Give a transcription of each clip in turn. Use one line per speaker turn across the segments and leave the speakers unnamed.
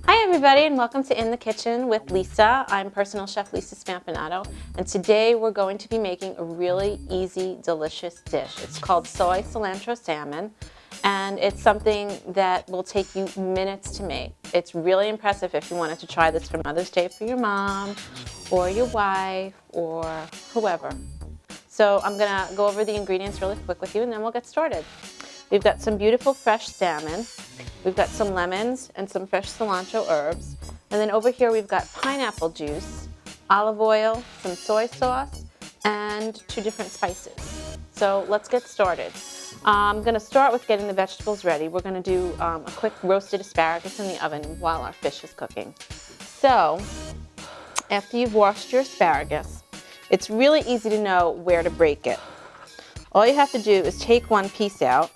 Hi everybody and welcome to In the Kitchen with Lisa. I'm personal chef Lisa Spampinato, and today we're going to be making a really easy, delicious dish. It's called soy cilantro salmon, and it's something that will take you minutes to make. It's really impressive if you wanted to try this for Mother's Day for your mom or your wife or whoever. So I'm gonna go over the ingredients really quick with you and then we'll get started. We've got some beautiful fresh salmon. We've got some lemons and some fresh cilantro herbs. And then over here we've got pineapple juice, olive oil, some soy sauce, and 2 different spices. So let's get started. I'm going to start with getting the vegetables ready. We're going to do a quick roasted asparagus in the oven while our fish is cooking. So after you've washed your asparagus, it's really easy to know where to break it. All you have to do is take one piece out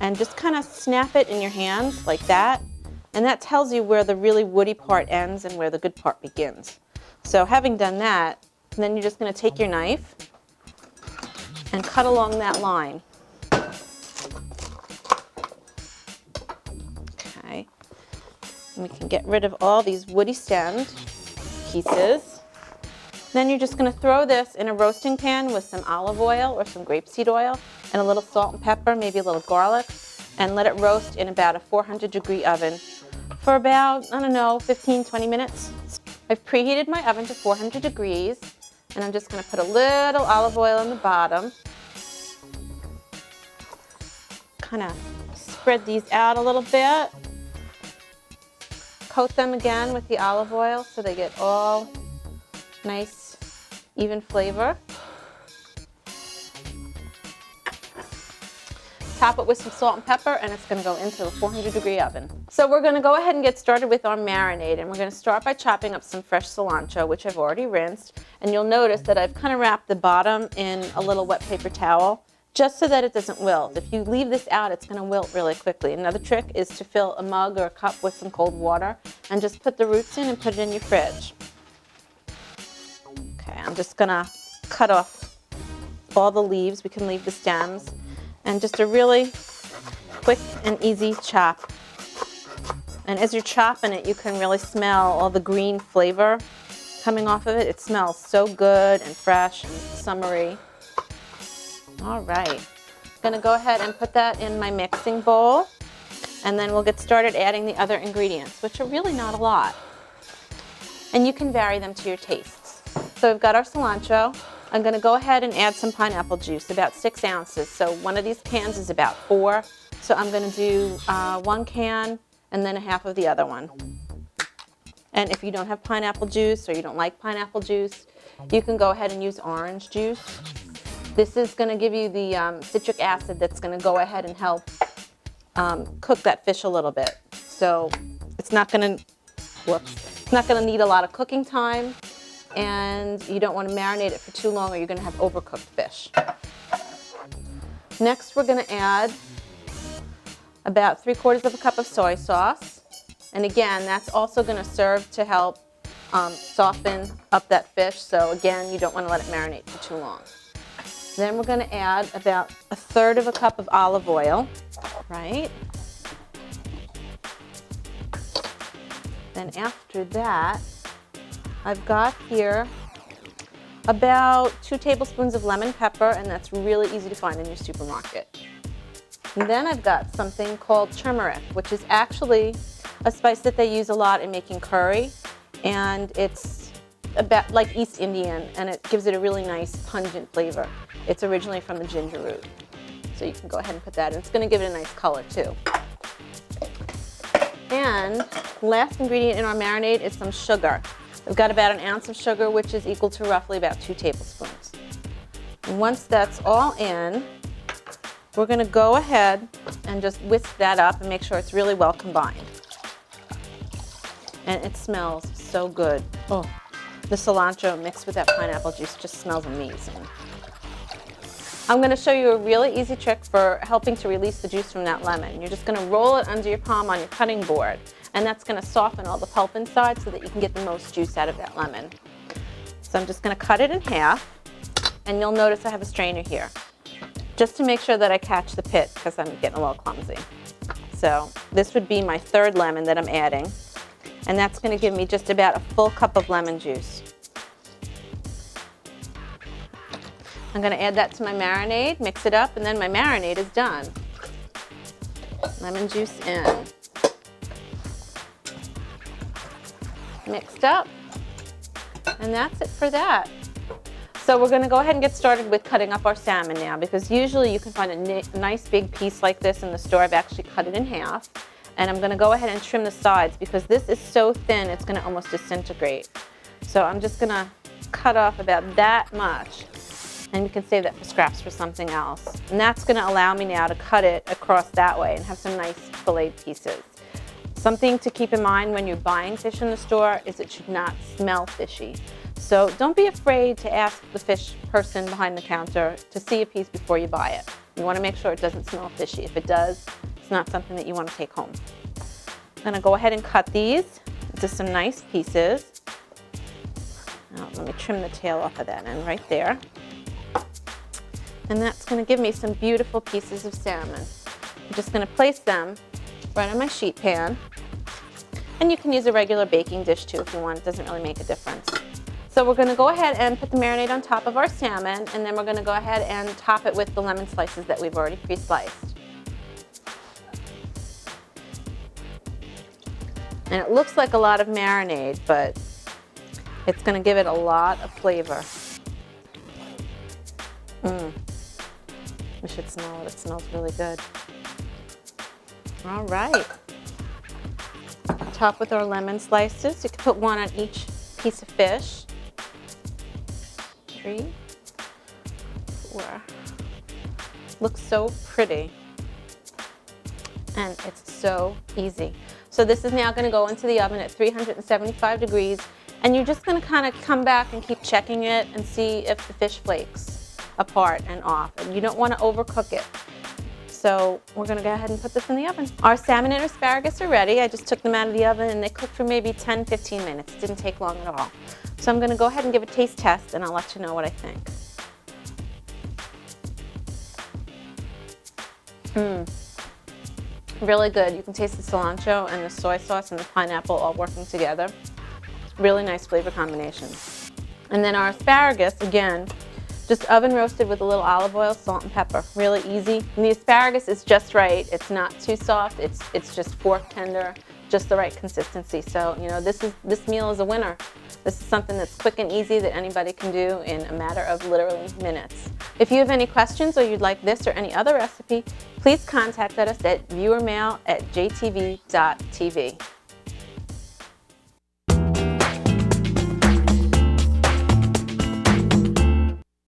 and just kind of snap it in your hands like that, and that tells you where the really woody part ends and where the good part begins. So having done that, then you're just going to take your knife and cut along that line. Okay, and we can get rid of all these woody stemmed pieces. Then you're just going to throw this in a roasting pan with some olive oil or some grapeseed oil and a little salt and pepper, maybe a little garlic, and let it roast in about a 400-degree oven for about, 15-20 minutes. I've preheated my oven to 400 degrees, and I'm just going to put a little olive oil in the bottom. Kind of spread these out a little bit. Coat them again with the olive oil so they get all nice, even flavor. Top it with some salt and pepper, and it's going to go into a 400-degree oven. So we're going to go ahead and get started with our marinade, and we're going to start by chopping up some fresh cilantro, which I've already rinsed. And you'll notice that I've kind of wrapped the bottom in a little wet paper towel, just so that it doesn't wilt. If you leave this out, it's going to wilt really quickly. Another trick is to fill a mug or a cup with some cold water, and just put the roots in and put it in your fridge. Okay, I'm just going to cut off all the leaves. We can leave the stems. And just a really quick and easy chop. And as you're chopping it, you can really smell all the green flavor coming off of it. It smells so good and fresh and summery. All right, I'm going to go ahead and put that in my mixing bowl. And then we'll get started adding the other ingredients, which are really not a lot. And you can vary them to your tastes. So we've got our cilantro. I'm going to go ahead and add some pineapple juice, about 6 ounces. So one of these cans is about 4. So I'm going to do 1 can and then a half of the other one. And if you don't have pineapple juice or you don't like pineapple juice, you can go ahead and use orange juice. This is going to give you the citric acid that's going to go ahead and help cook that fish a little bit. So it's not going to need a lot of cooking time. And you don't want to marinate it for too long or you're going to have overcooked fish. Next, we're going to add about 3/4 cup of soy sauce. And again, that's also going to serve to help soften up that fish. So again, you don't want to let it marinate for too long. Then we're going to add about 1/3 cup of olive oil, right? Then after that, I've got here about 2 tablespoons of lemon pepper, and that's really easy to find in your supermarket. And then I've got something called turmeric, which is actually a spice that they use a lot in making curry, and it's about like East Indian, and it gives it a really nice pungent flavor. It's originally from the ginger root, so you can go ahead and put that in. It's going to give it a nice color too. And last ingredient in our marinade is some sugar. I've got about 1 ounce of sugar, which is equal to roughly about 2 tablespoons. And once that's all in, we're going to go ahead and just whisk that up and make sure it's really well combined. And it smells so good. Oh, the cilantro mixed with that pineapple juice just smells amazing. I'm going to show you a really easy trick for helping to release the juice from that lemon. You're just going to roll it under your palm on your cutting board, and that's going to soften all the pulp inside so that you can get the most juice out of that lemon. So I'm just going to cut it in half, and you'll notice I have a strainer here, just to make sure that I catch the pit because I'm getting a little clumsy. So this would be my third lemon that I'm adding. And that's going to give me just about a full cup of lemon juice. I'm going to add that to my marinade, mix it up, and then my marinade is done. Lemon juice in. Mixed up. And that's it for that. So we're going to go ahead and get started with cutting up our salmon now, because usually you can find a nice big piece like this in the store. I've actually cut it in half. And I'm going to go ahead and trim the sides because this is so thin it's going to almost disintegrate. So I'm just going to cut off about that much. And you can save that for scraps for something else. And that's going to allow me now to cut it across that way and have some nice filleted pieces. Something to keep in mind when you're buying fish in the store is it should not smell fishy. So don't be afraid to ask the fish person behind the counter to see a piece before you buy it. You want to make sure it doesn't smell fishy. If it does, it's not something that you want to take home. I'm going to go ahead and cut these into some nice pieces. Now, let me trim the tail off of that end right there. And that's going to give me some beautiful pieces of salmon. I'm just going to place them right on my sheet pan. And you can use a regular baking dish too if you want. It doesn't really make a difference. So we're going to go ahead and put the marinade on top of our salmon, and then we're going to go ahead and top it with the lemon slices that we've already pre-sliced. And it looks like a lot of marinade, but it's going to give it a lot of flavor. We should smell it. It smells really good. All right. Top with our lemon slices. You can put one on each piece of fish. 3, 4. Looks so pretty. And it's so easy. So this is now going to go into the oven at 375 degrees. And you're just going to kind of come back and keep checking it and see if the fish flakes apart and off. And you don't want to overcook it. So we're going to go ahead and put this in the oven. Our salmon and asparagus are ready. I just took them out of the oven and they cooked for maybe 10-15 minutes. It didn't take long at all. So I'm going to go ahead and give a taste test and I'll let you know what I think. Really good. You can taste the cilantro and the soy sauce and the pineapple all working together. Really nice flavor combination. And then our asparagus, again, just oven roasted with a little olive oil, salt, and pepper. Really easy. And the asparagus is just right. It's not too soft. It's just fork tender, just the right consistency. So, you know, this meal is a winner. This is something that's quick and easy that anybody can do in a matter of literally minutes. If you have any questions or you'd like this or any other recipe, please contact us at viewermail@jtv.tv.